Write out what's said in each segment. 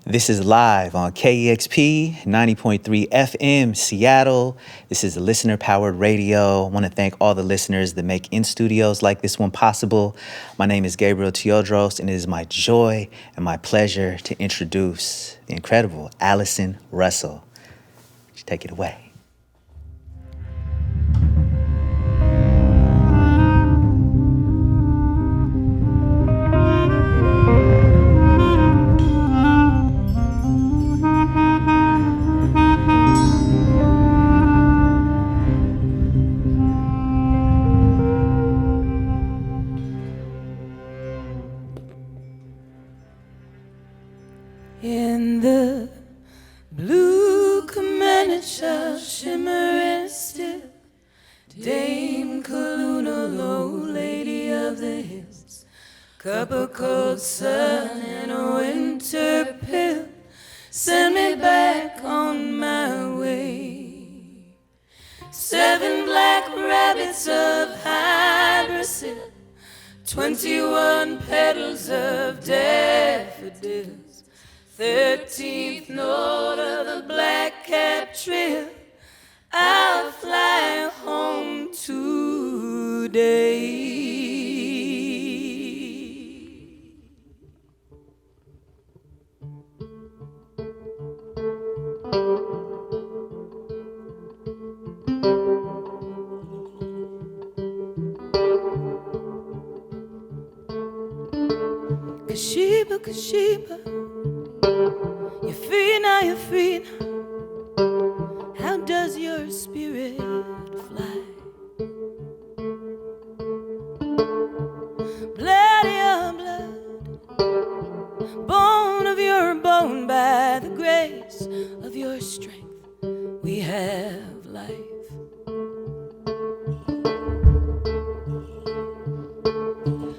This is live on KEXP 90.3 FM Seattle. This is listener-powered radio. I want to thank all the listeners that make in-studios like this one possible. My name is Gabriel Teodros, and it is my joy and my pleasure to introduce the incredible Allison Russell. Take it away. In the blue commanded shall shimmer and still, Dame Kaluna, low lady of the hills, cup of cold sun and a winter pill, send me back on my way. 7 black rabbits of Hy-Brasil, 21 petals of daffodils, 13th note of the black cap trill, I'll fly home today. Quasheba, Quasheba, you're free now, you're free now. How does your spirit fly? Blood of your blood, bone of your bone, by the grace of your strength we have life.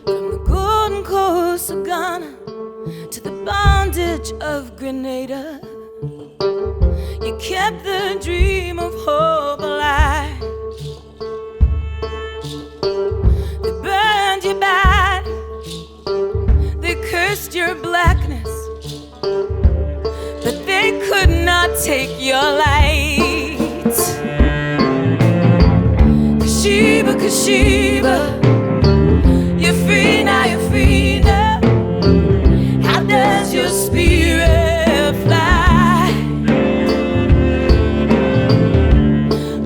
From the golden coast of Ghana to the bondage of Grenada, you kept the dream of hope alive. They burned your body, they cursed your blackness, but they could not take your light. Quasheba, Quasheba, you're free now, you're free now. How does your spirit fly?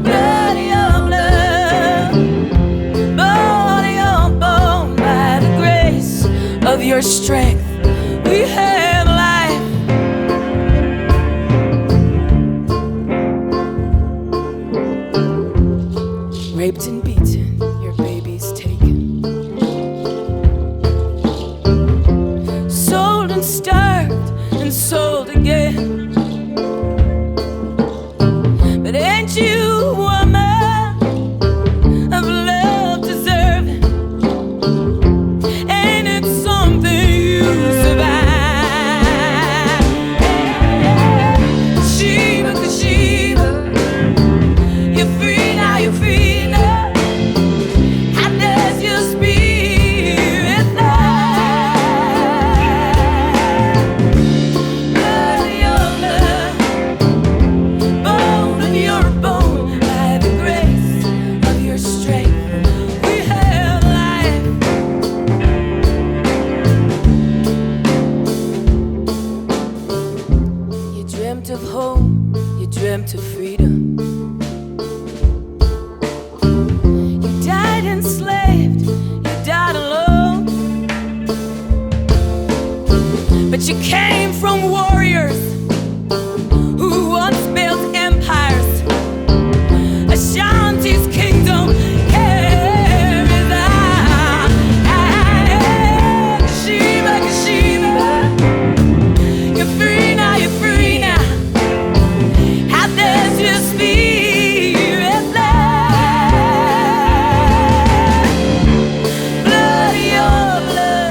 Blood of your blood, bone of your bone, by the grace of your strength we have life. Raped and beaten, your baby's taken, sold and starved and sold again. But ain't you a woman of love deserving? Ain't it something you survive? Quasheba, Quasheba, you're free now, you're free now. How does your spirit fly? Blood of your blood, bone of your bone, by the grace of your strength we have life. You dreamt of home, you dreamt of freedom. You died enslaved, you died alone, but you came from warriors who once built empires. Ashanti's kingdom carries on. Quasheba, Quasheba, you're free now, you're free now. How does your spirit fly? Blood of your blood,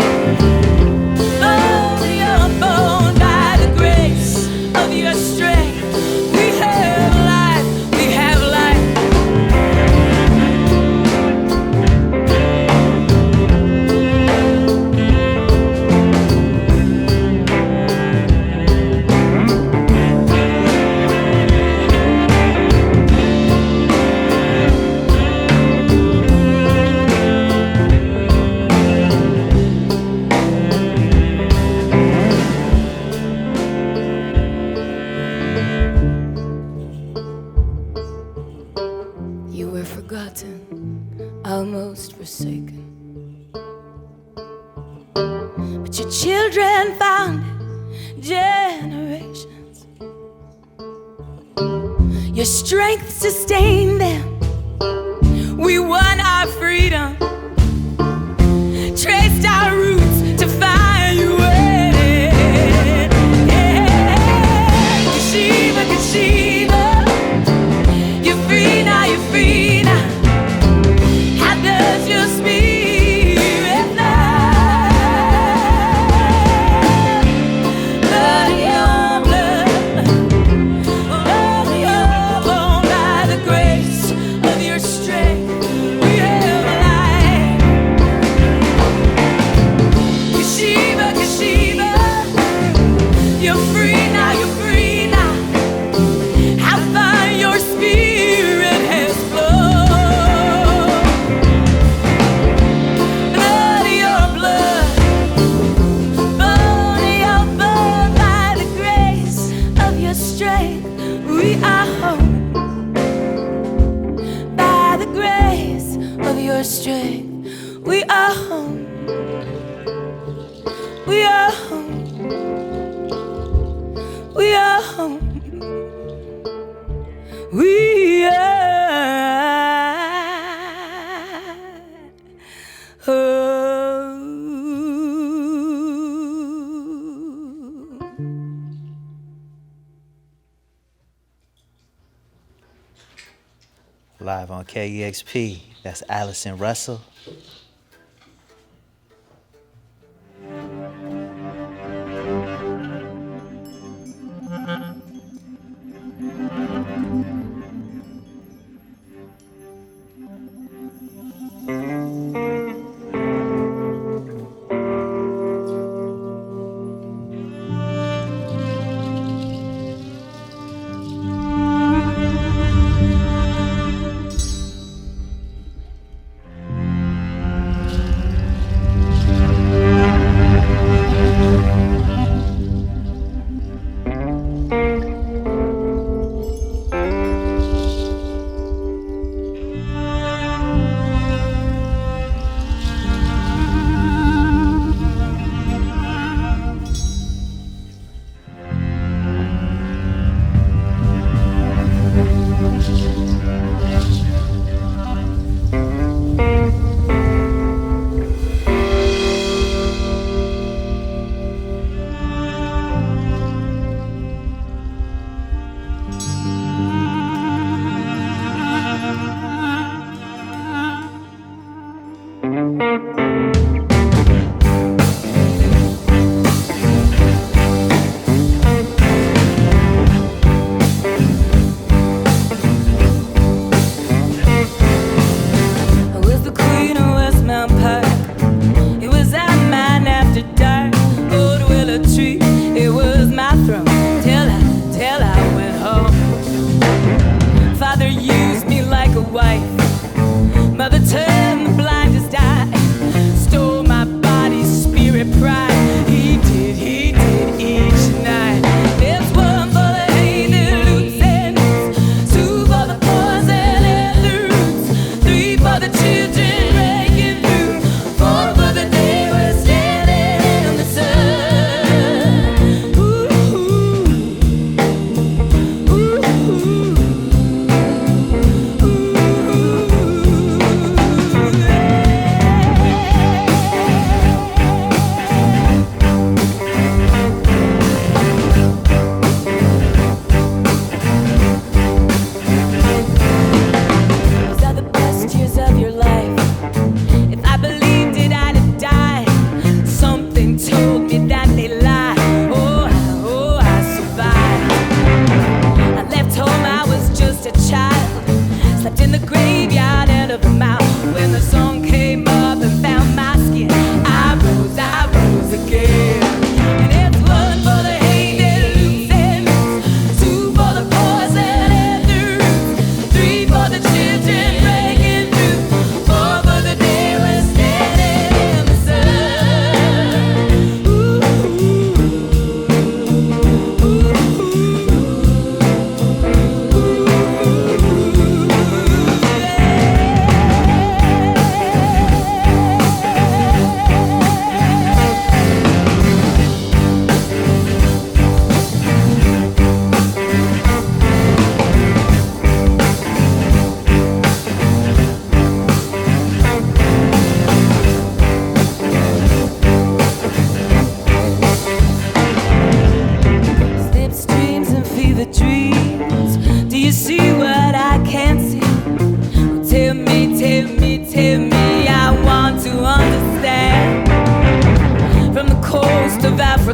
bone of your bone, by the grace children found generations. Your strength sustained them. We won our freedom, traced our roots to find you. Quasheba, Quasheba, you're free now, you're free now. How does your spirit fly? Blood, your blood, oh, you're born by the grace of your strength. We have life. Quasheba, Quasheba, you're free now, you're free now. How far your spirit has flowed. Blood, your blood, bone, your bone, by the grace of your strength. We are home. By the grace of your strength, we are home. We are home. We are home. We are home. Live on KEXP. That's Allison Russell.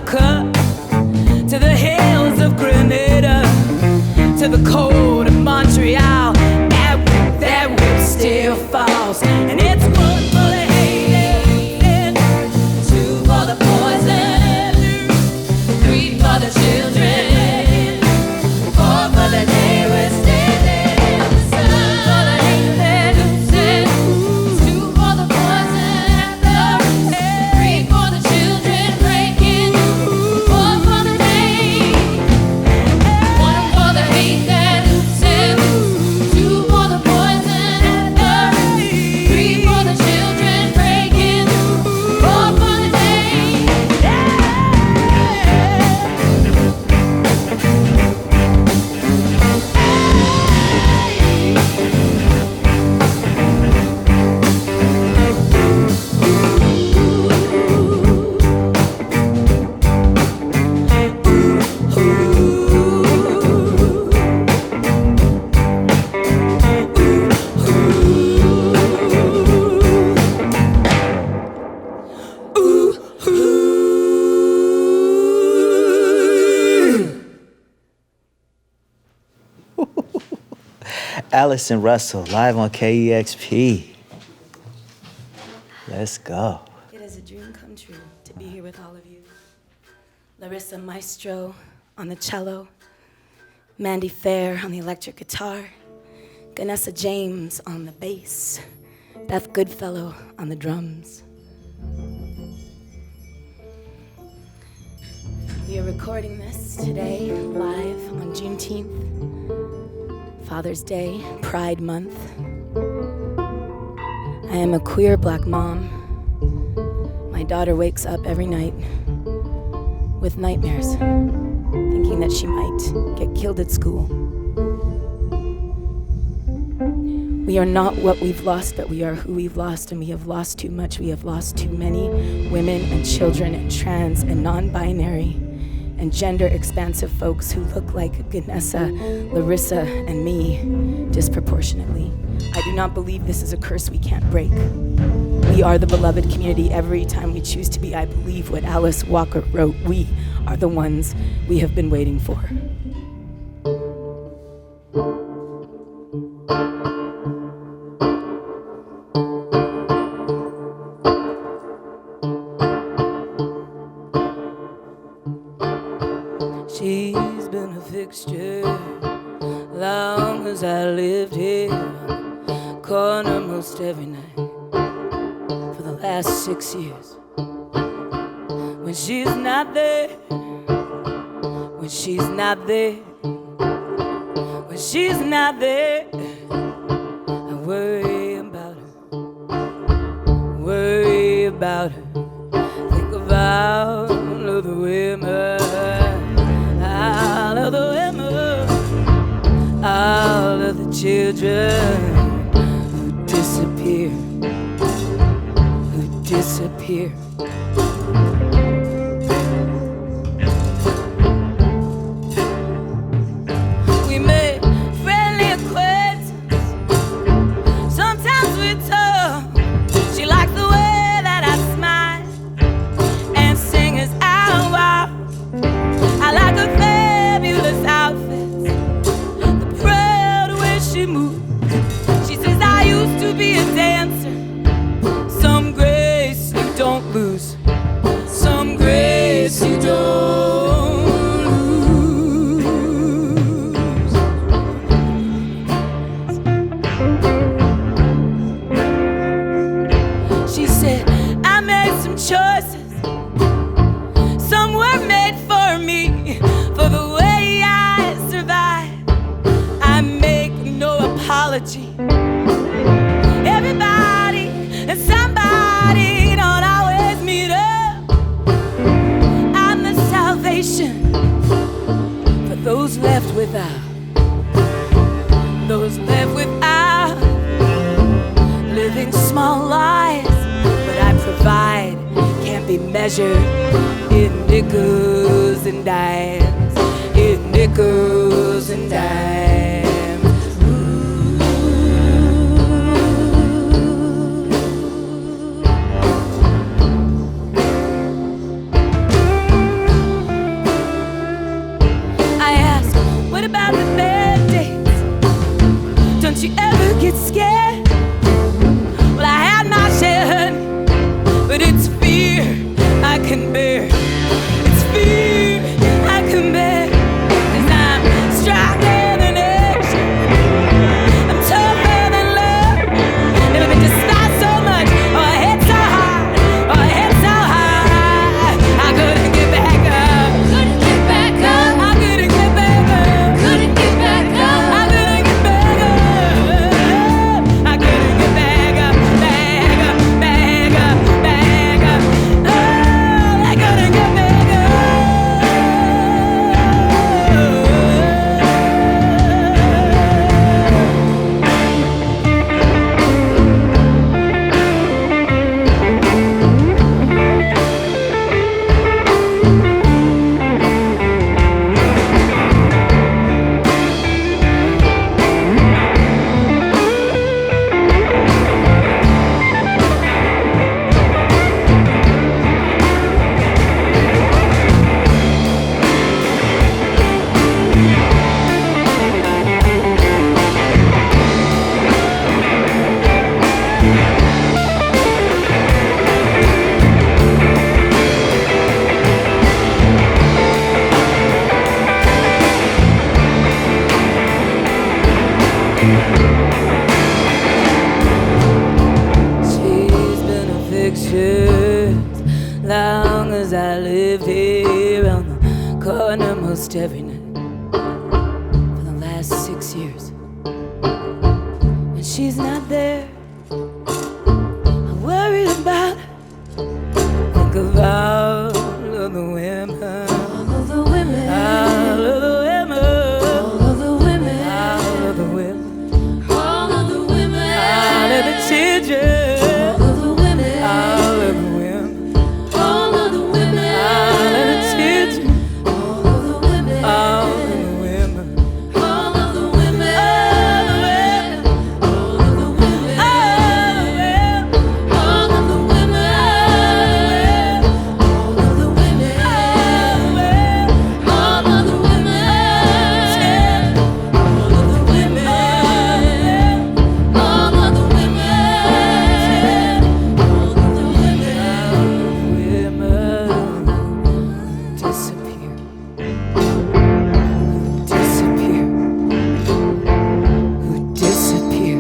Africa, to the hills of Grenada, to the cold of Montreal. That whip still falls, and it's one for the hated, two for the poison, three for the children, four for the day we're standing in the sun. For the hated, two for the poison, three for the children breaking, four for the day, one for the hated, two for the poison, three for the children breaking, four for the day. Allison Russell, live on KEXP. Let's go. It is a dream come true to be here with all of you. Larissa Maestro on the cello, Mandy Fair on the electric guitar, Ganessa James on the bass, Beth Goodfellow on the drums. We are recording this today live on Juneteenth, Father's Day, Pride Month. I am a queer black mom. My daughter wakes up every night with nightmares, thinking that she might get killed at school. We are not what we've lost, but we are who we've lost, and we have lost too much. We have lost too many women and children and trans and non-binary and gender-expansive folks who look like Ganessa, Larissa, and me disproportionately. I do not believe this is a curse we can't break. We are the beloved community every time we choose to be. I believe what Alice Walker wrote. We are the ones we have been waiting for. She's been a fixture long as I lived here, corner most every night for the last 6 years. When she's not there, when she's not there, when she's not there, I worry about her, worry about her, think about all of the women, all of the women, all of the children who disappear, who disappear. We made friendly acquaintances, sometimes we talk. She likes the way that I smile and sing as I walk. I like her fabulous outfits, the proud way she moves. She says I used to be a dancer, some grace you don't lose, some grace you don't lose. She said I made some choices, some were made for me, for the way I survive. I make no apology. Everybody and somebody don't always meet up. I'm the salvation for those left without, those left without, living small lives, but I provide can't be measured in nickels and dimes, in nickels and dimes. What about the bad days? Don't you ever get scared? Well, I had my share, honey, but it's fear I can bear. It's fear I can bear. 'Cause I'm stronger than ocean. I'm tougher than love. Never been despised so much, or hit so hard, or hit so high. I couldn't get back up. Couldn't get back up. I couldn't get back up. Couldn't get back up. I couldn't get back up. I couldn't get back up. Back up, back up, back up. Oh, I couldn't get back up. She's been a fiction as long as I lived here on the corner most every night for the last 6 years. When she's not there, I worry about her. Think of all of the women, all of the women, all of the women, all of the women, all of the women, all of the women, all of the children, all of the women, all of the women, all of the women, all of the children, all of the women, all of the women, all of the women, all of the women, all of the women, all of the women, all of the women, all of the women, all of the women, all of the women disappear, disappear, disappear.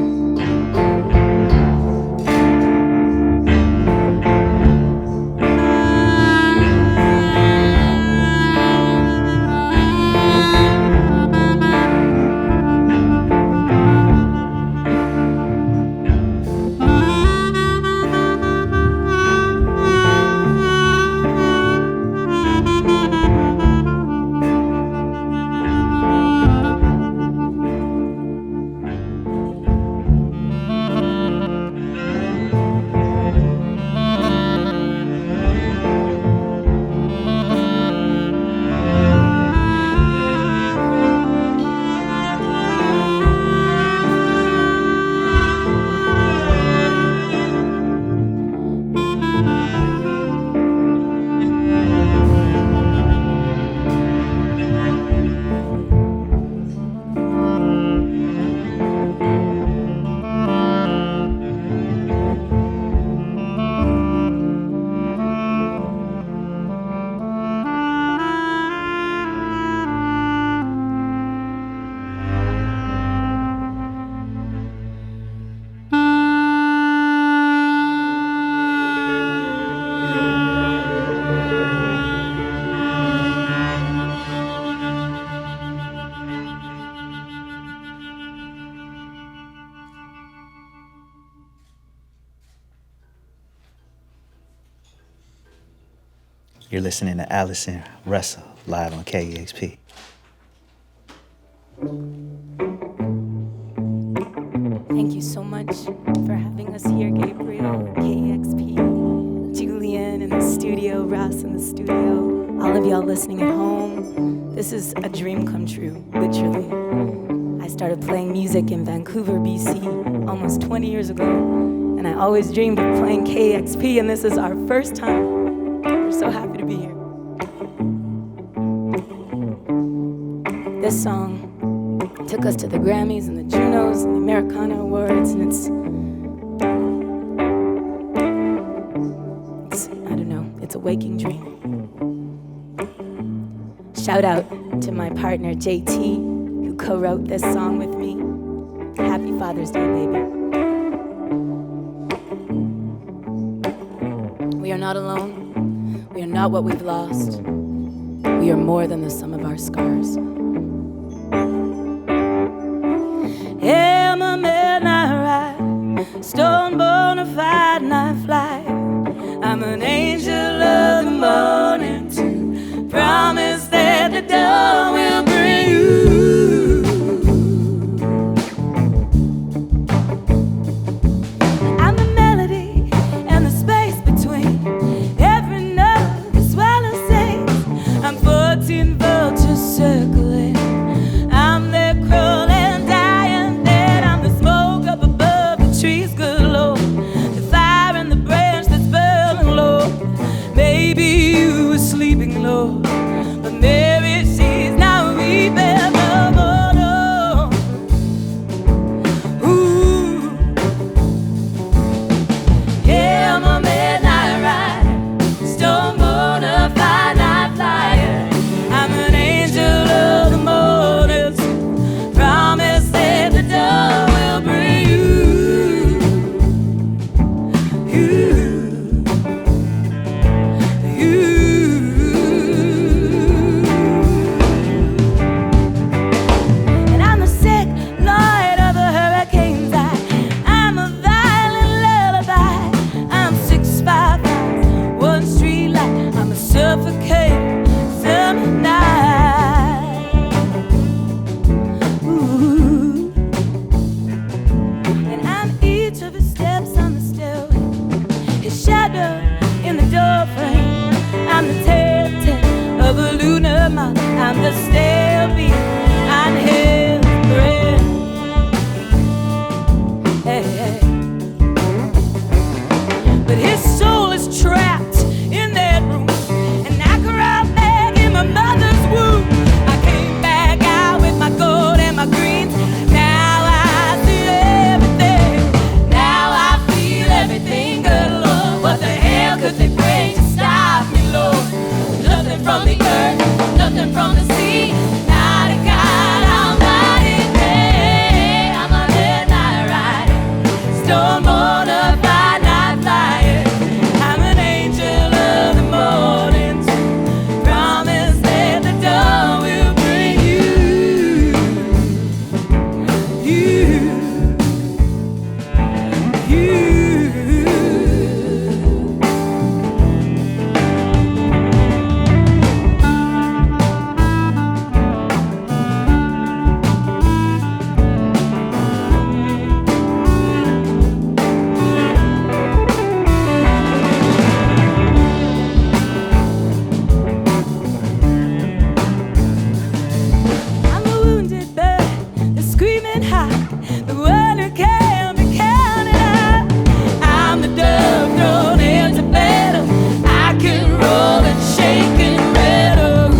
You're listening to Allison Russell live on KEXP. Thank you so much for having us here, Gabriel, KEXP, Julian in the studio, Ross in the studio, all of y'all listening at home. This is a dream come true, literally. I started playing music in Vancouver, BC, almost 20 years ago, and I always dreamed of playing KEXP, and this is our first time. We're so happy to be here. This song Took us to the Grammys and the Junos and the Americana Awards, and it's I don't know, it's a waking dream. Shout out to my partner JT, who co-wrote this song with me. Happy Father's Day, baby. We are not alone. We are not what we've lost. We are more than the sum of our scars. I'm a midnight ride, stone bona fide Nightflyer. I'm an angel of the morning to promise that the dawn will bring you. I'm the melody and the space between every note the swallow sings. I'm 14 vultures circling. I'm their crawling, dying dead. I'm the smoke up above the trees, good Lord. The fire in the branch that's burning low. Maybe you were sleeping, Lord, but Mary, she's not weeping no more, no. Ooh. Yeah, I'm a midnight rider, stone bona fide Nightflyer. I'm an angel of the morning, promise that the dawn will bring you. And I'm the sick Lord of the hurricane's eye. I'm a violent lullaby. I'm 6'5", one street light. I'm a suffocating summer night. Ooh. And I'm each of his steps on the stairway, his shadow in the doorframe. I'm the telltale of a lunar month. I'm the stale beat on his breath. Hey, hey. But his soul is trapped in that room, and I crawled back in my mother's womb. I came back out with my gold and my greens. Now I see everything. Now I feel everything, good Lord. What the hell could they bring to stop me, Lord? Nothing from the earth, nothing from the sea. Not a God, I'm not in pain. I'm a midnight rider, stone bona fide Nightflyer. I'm an angel of the morning, promise that the dawn will bring you. I'm a wounded bird, the screaming high, the one who can't be counted out. I'm the dove thrown into battle. I can roll and shake and rattle.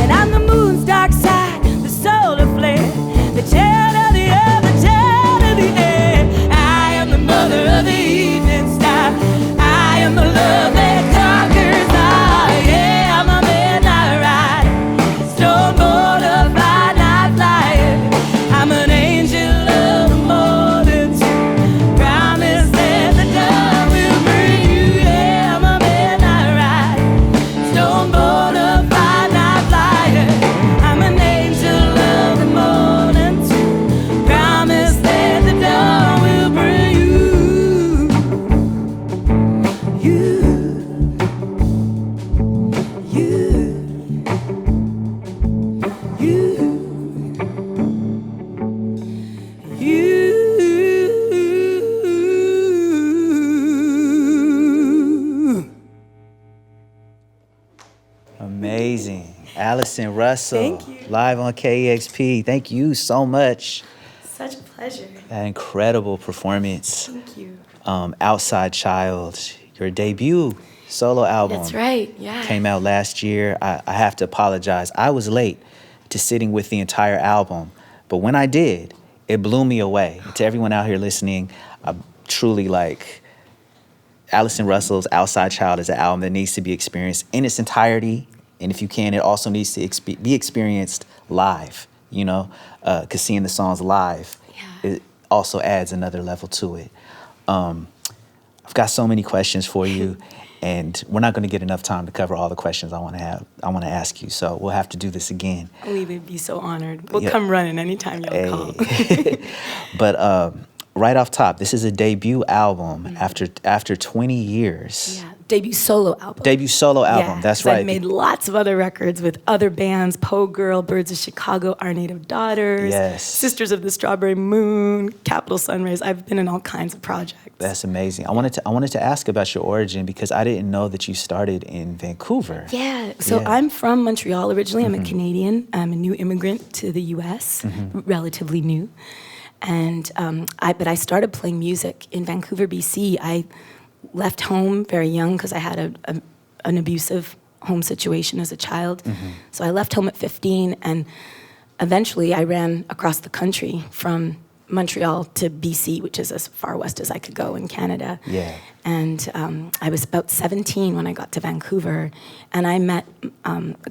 And I'm the moon's dark side, the solar flare, the child of the earth, the child of the air. I am the mother of the evening star. I am the love that conquers all. Yeah, I'm a midnight rider, stone bona fide Nightflyer. I'm an angel of the morning, promise that the dawn will bring you. Yeah, I'm a midnight rider, stone bona fide Nightflyer. I'm an angel of the morning, promise that the dawn will bring you. Amazing. Allison Russell. Thank you. Live on KEXP. Thank you so much. Such a pleasure. That incredible performance. Thank you. Outside Child. your debut solo album. That's right, yeah. Came out last year. I have to apologize. I was late to sitting with the entire album, but when I did, it blew me away. To everyone out here listening, I truly like Allison Russell's Outside Child is an album that needs to be experienced in its entirety, and if you can, it also needs to be experienced live, you know, because seeing the songs live, it also adds another level to it. I've got so many questions for you, and we're not going to get enough time to cover all the questions I want to ask you. So we'll have to do this again. We would be so honored. We'll come running anytime y'all call. But right off top, this is a debut album after 20 years. Yeah, debut solo album. Debut solo album, Yeah, that's right. I've made lots of other records with other bands, Poe Girl, Birds of Chicago, Our Native Daughters, Yes. Sisters of the Strawberry Moon, Capital Sunrise. I've been in all kinds of projects. That's amazing. I wanted to ask about your origin because I didn't know that you started in Vancouver. Yeah, so I'm from Montreal originally. I'm a Canadian. I'm a new immigrant to the U.S., relatively new. And but I started playing music in Vancouver, BC. I left home very young because I had an abusive home situation as a child. So I left home at 15, and eventually I ran across the country from Montreal to BC, which is as far west as I could go in Canada. Yeah. And I was about 17 when I got to Vancouver, and I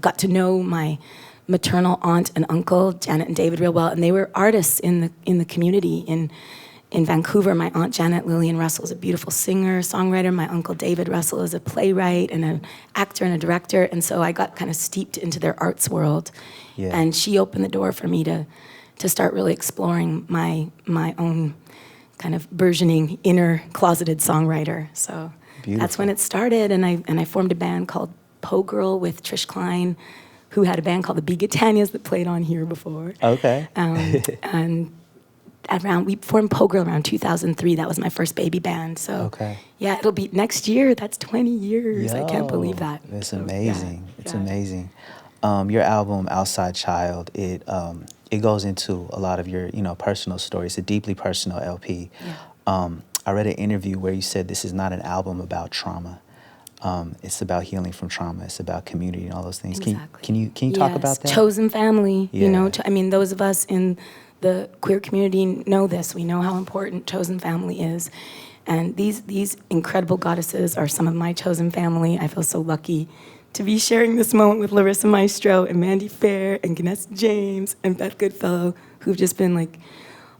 got to know my maternal aunt and uncle, Janet and David, real well, and they were artists in the community in Vancouver. My aunt Janet Lillian Russell is a beautiful singer, songwriter. My uncle David Russell is a playwright and an actor and a director, and so I got kind of steeped into their arts world. Yeah. And she opened the door for me to start really exploring my own kind of burgeoning inner closeted songwriter. So that's when it started, and I formed a band called Poe Girl with Trish Klein, who had a band called the Bigatanias that played on here before. Okay. And we formed Poe Girl around 2003. That was my first baby band. So yeah, it'll be next year. That's 20 years. I can't believe that. It's amazing. It's amazing. Your album Outside Child, it goes into a lot of your personal stories. It's a deeply personal LP. Yeah. I read an interview where you said this is not an album about trauma. It's about healing from trauma. It's about community and all those things. Exactly. Can you talk about that? Chosen family. Yeah. Those of us in the queer community know this. We know how important chosen family is. And these incredible goddesses are some of my chosen family. I feel so lucky to be sharing this moment with Larissa Maestro and Mandy Fair and Ganessa James and Beth Goodfellow, who've just been like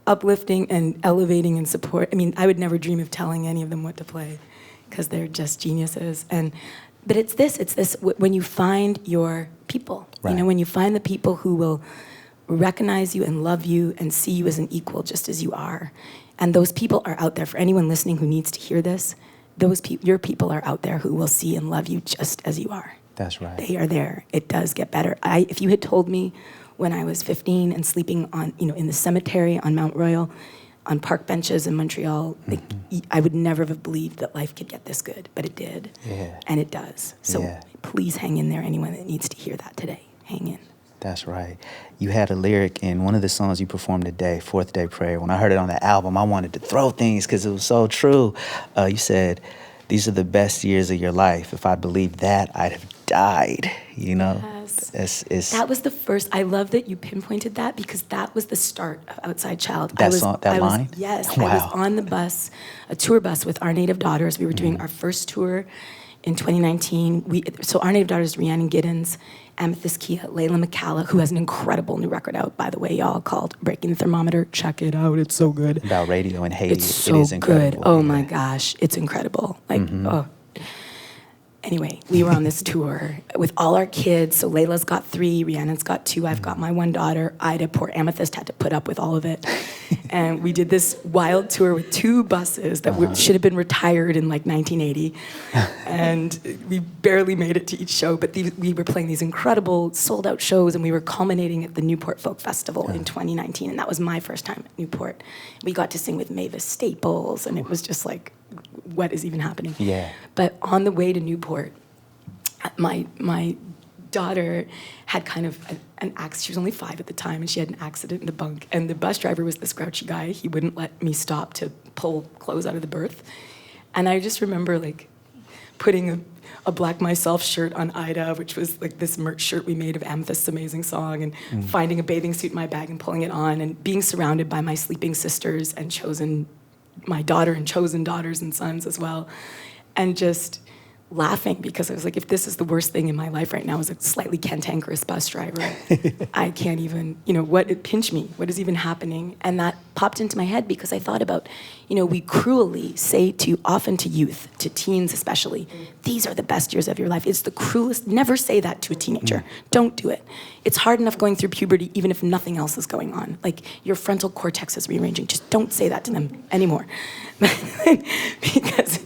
uplifting and elevating and support. I mean, I would never dream of telling any of them what to play, because they're just geniuses. But it's this, when you find your people, when you find the people who will recognize you and love you and see you as an equal just as you are. And those people are out there. For anyone listening who needs to hear this, your people are out there who will see and love you just as you are. That's right. They are there. It does get better. If you had told me when I was 15 and sleeping on, in the cemetery on Mount Royal, on park benches in Montreal, I would never have believed that life could get this good, but it did. Yeah. And it does. So please hang in there, anyone that needs to hear that today. Hang in. That's right. You had a lyric in one of the songs you performed today, Fourth Day Prayer. When I heard it on the album, I wanted to throw things because it was so true. You said, "These are the best years of your life. If I believed that, I'd have died." Yes. That was the first. I love that you pinpointed that, because that was the start of Outside Child. That line? Yes. Wow. I was on the bus, a tour bus with Our Native Daughters. We were doing our first tour in 2019. So Our Native Daughters, Rhiannon Giddens, Amethyst Kia, Layla McCalla, who has an incredible new record out, by the way, y'all, called Breaking the Thermometer. Check it out. It's so good. About radio in Haiti. It's so it is incredible. Good. Oh, my gosh. It's incredible. Anyway, we were on this tour with all our kids. So Layla's got 3, Rhiannon's got 2, I've got my 1 daughter. Ida, poor Amethyst, had to put up with all of it. And we did this wild tour with 2 buses that should have been retired in like 1980. And we barely made it to each show, but we were playing these incredible sold-out shows, and we were culminating at the Newport Folk Festival in 2019, and that was my first time at Newport. We got to sing with Mavis Staples, and it was just like, what is even happening? Yeah. But on the way to Newport, my daughter had kind of an accident. She was only 5 at the time, and she had an accident in the bunk. And the bus driver was this grouchy guy. He wouldn't let me stop to pull clothes out of the berth. And I just remember, like, putting a Black Myself shirt on Ida, which was like this merch shirt we made of Amethyst's amazing song, and finding a bathing suit in my bag and pulling it on, and being surrounded by my sleeping sisters and my daughter and chosen daughters and sons as well, and just laughing because I was like, if this is the worst thing in my life right now is a slightly cantankerous bus driver, I can't even, pinch me, what is even happening? And that popped into my head because I thought about, we cruelly say often to youth, to teens especially, these are the best years of your life. It's the cruelest, never say that to a teenager. Don't do it. It's hard enough going through puberty even if nothing else is going on. Like your frontal cortex is rearranging. Just don't say that to them anymore. Because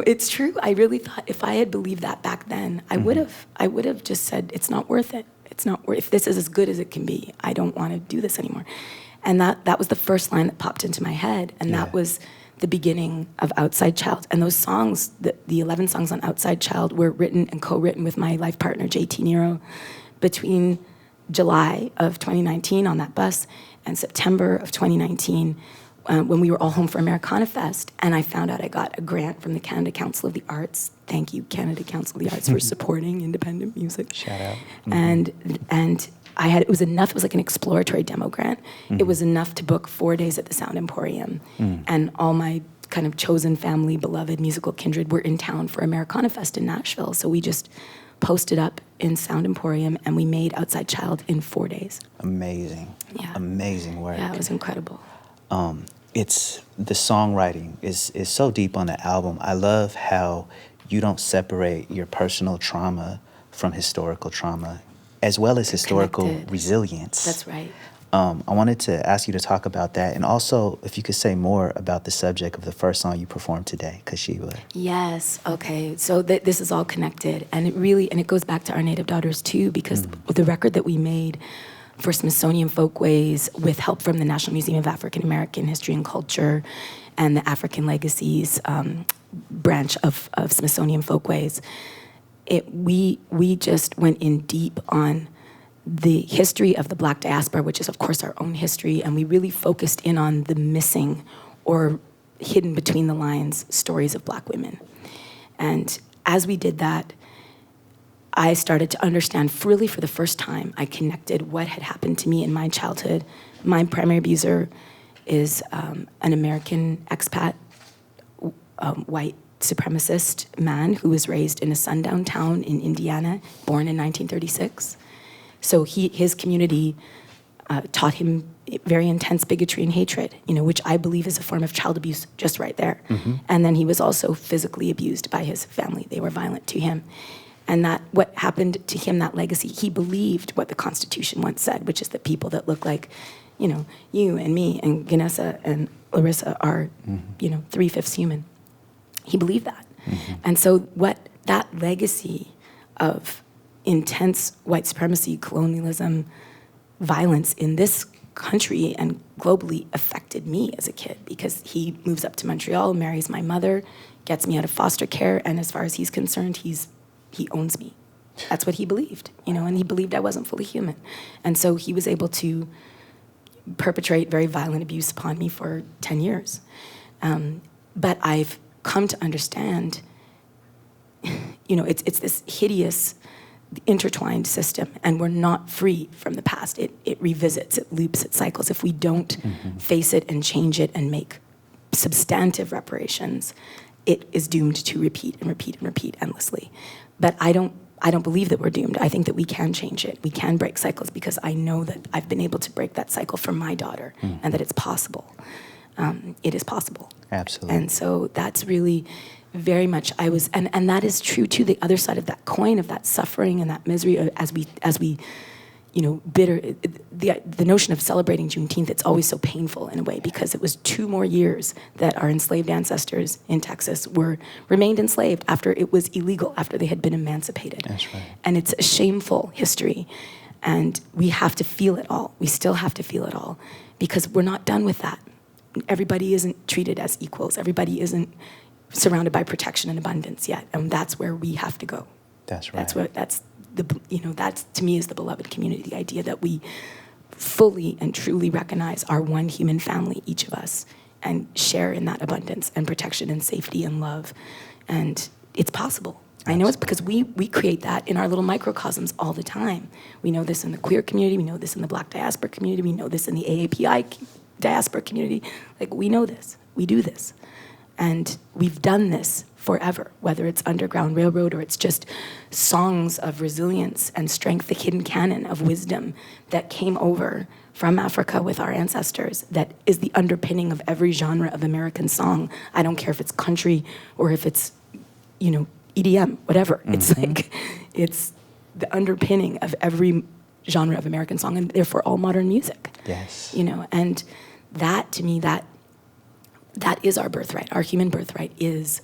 it's true. I really thought if I had believed that back then, I would have just said, it's not worth it. It's not worth. If this is as good as it can be, I don't want to do this anymore. And that was the first line that popped into my head, and that was the beginning of Outside Child. And those songs, the 11 songs on Outside Child, were written and co-written with my life partner, JT Nero, between July of 2019 on that bus and September of 2019. When we were all home for Americana Fest, and I found out I got a grant from the Canada Council of the Arts. Thank you, Canada Council of the Arts, for supporting independent music. Shout out. And it was enough. It was like an exploratory demo grant. It was enough to book 4 days at the Sound Emporium, and all my kind of chosen family, beloved musical kindred were in town for Americana Fest in Nashville. So we just posted up in Sound Emporium, and we made Outside Child in 4 days. Amazing. Yeah. Amazing work. Yeah, it was incredible. It's the songwriting is so deep on the album. I love how you don't separate your personal trauma from historical trauma, as well as historical resilience. That's right. I wanted to ask you to talk about that, and also if you could say more about the subject of the first song you performed today, Quasheba. Yes. Okay. So this is all connected, and it goes back to Our Native Daughters too, because the record that we made for Smithsonian Folkways, with help from the National Museum of African American History and Culture and the African Legacies branch of Smithsonian Folkways, we just went in deep on the history of the Black diaspora, which is of course our own history, and we really focused in on the missing or hidden between the lines stories of Black women. And as we did that, I started to understand really for the first time. I connected what had happened to me in my childhood. My primary abuser is an American expat, white supremacist man who was raised in a sundown town in Indiana, born in 1936. So his community taught him very intense bigotry and hatred, which I believe is a form of child abuse just right there. And then he was also physically abused by his family. They were violent to him. And that what happened to him, that legacy, he believed what the Constitution once said, which is that people that look like, you and me and Ganessa and Larissa are, 3/5 human. He believed that. And so what that legacy of intense white supremacy, colonialism, violence in this country and globally affected me as a kid, because he moves up to Montreal, marries my mother, gets me out of foster care, and as far as he's concerned, he owns me. That's what he believed, and he believed I wasn't fully human. And so he was able to perpetrate very violent abuse upon me for 10 years. But I've come to understand, it's this hideous, intertwined system, and we're not free from the past. It revisits, it loops, it cycles. If we don't face it and change it and make substantive reparations, it is doomed to repeat and repeat and repeat endlessly. But I don't believe that we're doomed. I think that we can change it. We can break cycles, because I know that I've been able to break that cycle for my daughter, and that it's possible. It is possible. Absolutely. And so that's really very much and that is true too. The other side of that coin, of that suffering and that misery, as we the notion of celebrating Juneteenth, it's always so painful in a way, because it was 2 more years that our enslaved ancestors in Texas remained enslaved after it was illegal, after they had been emancipated. That's right. And it's a shameful history, and we have to feel it all. We still have to feel it all, because we're not done with that. Everybody isn't treated as equals. Everybody isn't surrounded by protection and abundance yet, and that's where we have to go. That's right. That's to me is the beloved community, the idea that we fully and truly recognize our one human family, each of us, and share in that abundance and protection and safety and love. And it's possible. I know it's because we create that in our little microcosms all the time. We know this in the queer community. We know this in the Black diaspora community. We know this in the AAPI diaspora community. Like, we know this. We do this. And we've done this forever, whether it's Underground Railroad or it's just songs of resilience and strength, the hidden canon of wisdom that came over from Africa with our ancestors, that is the underpinning of every genre of American song. I don't care if it's country or if it's, EDM, whatever. It's like, it's the underpinning of every genre of American song, and therefore all modern music. Yes. And that, to me, that is our birthright. Our human birthright is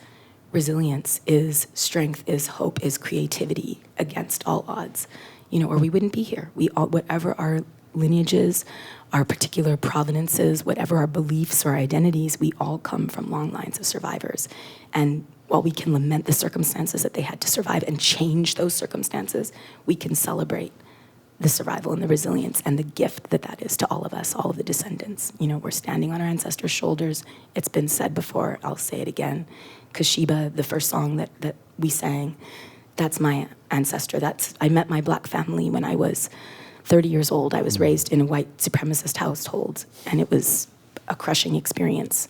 resilience, is strength, is hope, is creativity against all odds, or we wouldn't be here. We all, whatever our lineages, our particular provenances, whatever our beliefs or identities, we all come from long lines of survivors. And while we can lament the circumstances that they had to survive and change those circumstances, we can celebrate the survival and the resilience and the gift that is to all of us, all of the descendants. We're standing on our ancestors' shoulders. It's been said before, I'll say it again. Quasheba, the first song that we sang, that's my ancestor. I met my Black family when I was 30 years old. I was raised in a white supremacist household, and it was a crushing experience.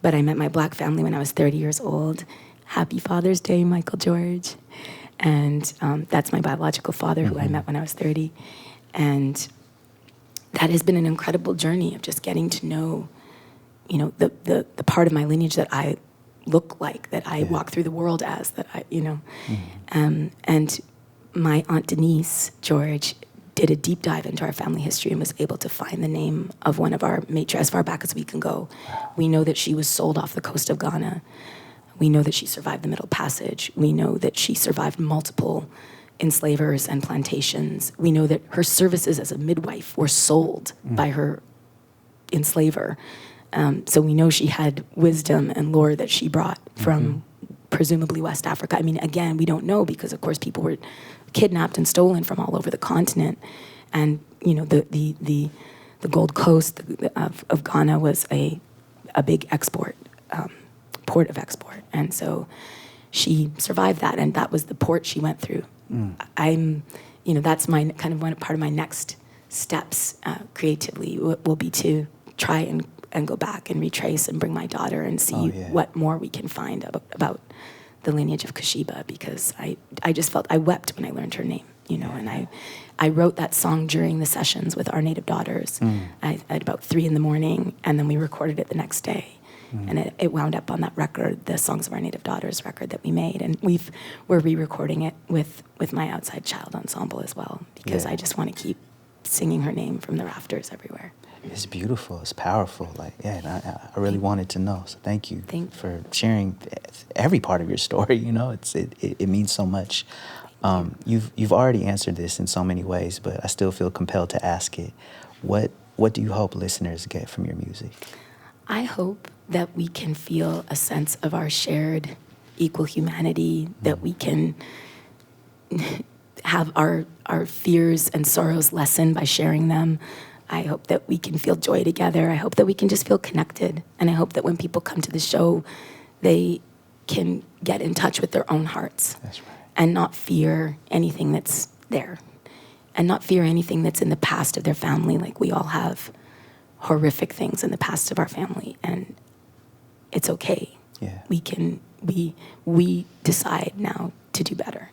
But I met my Black family when I was 30 years old. Happy Father's Day, Michael George. And that's my biological father, who I met when I was 30. And that has been an incredible journey of just getting to know, the part of my lineage that I look like, that I walk through the world as, that and my Aunt Denise, George, did a deep dive into our family history and was able to find the name of one of our matriarchs as far back as we can go. We know that she was sold off the coast of Ghana. We know that she survived the Middle Passage. We know that she survived multiple enslavers and plantations. We know that her services as a midwife were sold by her enslaver. So we know she had wisdom and lore that she brought from presumably West Africa. I mean, again, we don't know because, of course, people were kidnapped and stolen from all over the continent. And, the Gold Coast of Ghana was a big export, port of export. And so she survived that, and that was the port she went through. That's my kind of part of my next steps creatively will be to try and go back and retrace and bring my daughter and see what more we can find about the lineage of Quasheba, because I just felt, I wept when I learned her name, and I wrote that song during the sessions with our native daughters at about 3 a.m, and then we recorded it the next day. And it wound up on that record, the Songs of Our Native Daughters record that we made. And we're re-recording it with my Outside Child Ensemble as well, because I just want to keep singing her name from the rafters everywhere. It's beautiful. It's powerful. And I really wanted to know. So thank you for sharing every part of your story. It means so much. You've already answered this in so many ways, but I still feel compelled to ask it. What do you hope listeners get from your music? I hope that we can feel a sense of our shared equal humanity, that we can have our fears and sorrows lessened by sharing them. I hope that we can feel joy together. I hope that we can just feel connected. And I hope that when people come to the show, they can get in touch with their own hearts. That's right. And not fear anything that's there. And not fear anything that's in the past of their family. Like, we all have horrific things in the past of our family, and it's okay. Yeah. We decide now to do better.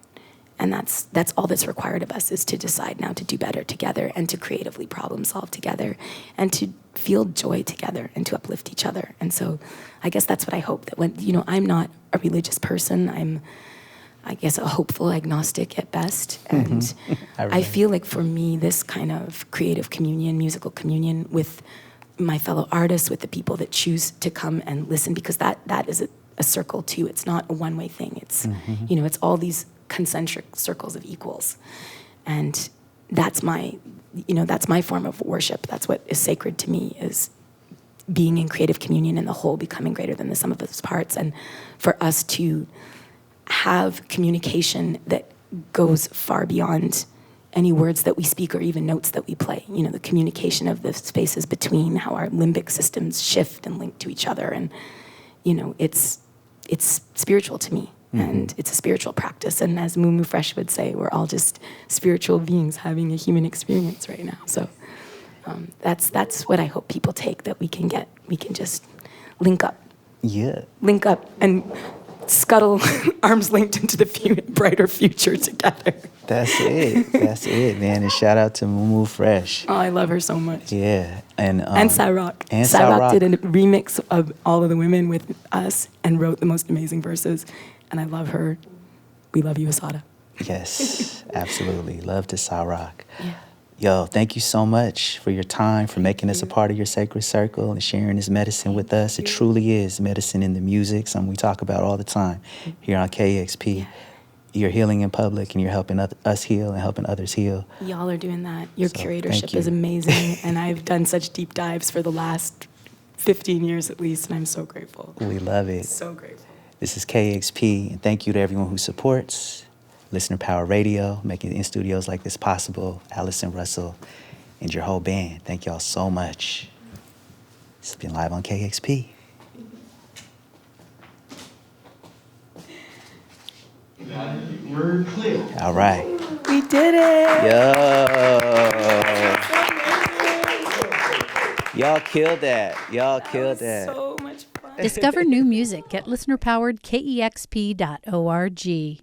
And that's all that's required of us, is to decide now to do better together and to creatively problem solve together and to feel joy together and to uplift each other. And so I guess that's what I hope, that when, I'm not a religious person, I'm, I guess, a hopeful agnostic at best. And I feel like for me, this kind of creative communion, musical communion with my fellow artists, with the people that choose to come and listen, because that is a circle too. It's not a one-way thing. It's, it's all these concentric circles of equals. And that's my form of worship. That's what is sacred to me, is being in creative communion and the whole becoming greater than the sum of its parts. And for us to have communication that goes far beyond any words that we speak or even notes that we play. The communication of the spaces between, how our limbic systems shift and link to each other. And, it's spiritual to me. And it's a spiritual practice. And as Mumu Fresh would say, we're all just spiritual beings having a human experience right now. So that's what I hope people take, that we can just link up. Yeah. Link up and scuttle arms linked into the brighter future together. That's it, man. And shout out to Mumu Fresh. Oh, I love her so much. Yeah. And Cyrock. And Cyrock did a remix of all of the women with us and wrote the most amazing verses. And I love her. We love you, Asada. Yes, absolutely. Love to Cyrock. Yeah. Yo, thank you so much for your time, for making us a part of your sacred circle and sharing this medicine with us. It truly is medicine in the music, something we talk about all the time here on KEXP. Yeah. You're healing in public, and you're helping us heal and helping others heal. Y'all are doing that. Your curatorship is amazing, and I've done such deep dives for the last 15 years at least, and I'm so grateful. We love it. So grateful. This is KEXP, and thank you to everyone who supports Listener Power Radio, making in studios like this possible. Allison, Russell, and your whole band. Thank y'all so much. This has been live on KEXP. We're clear. All right. We did it. Y'all killed that. Y'all killed that. So much fun. Discover new music at listenerpowered KEXP.org.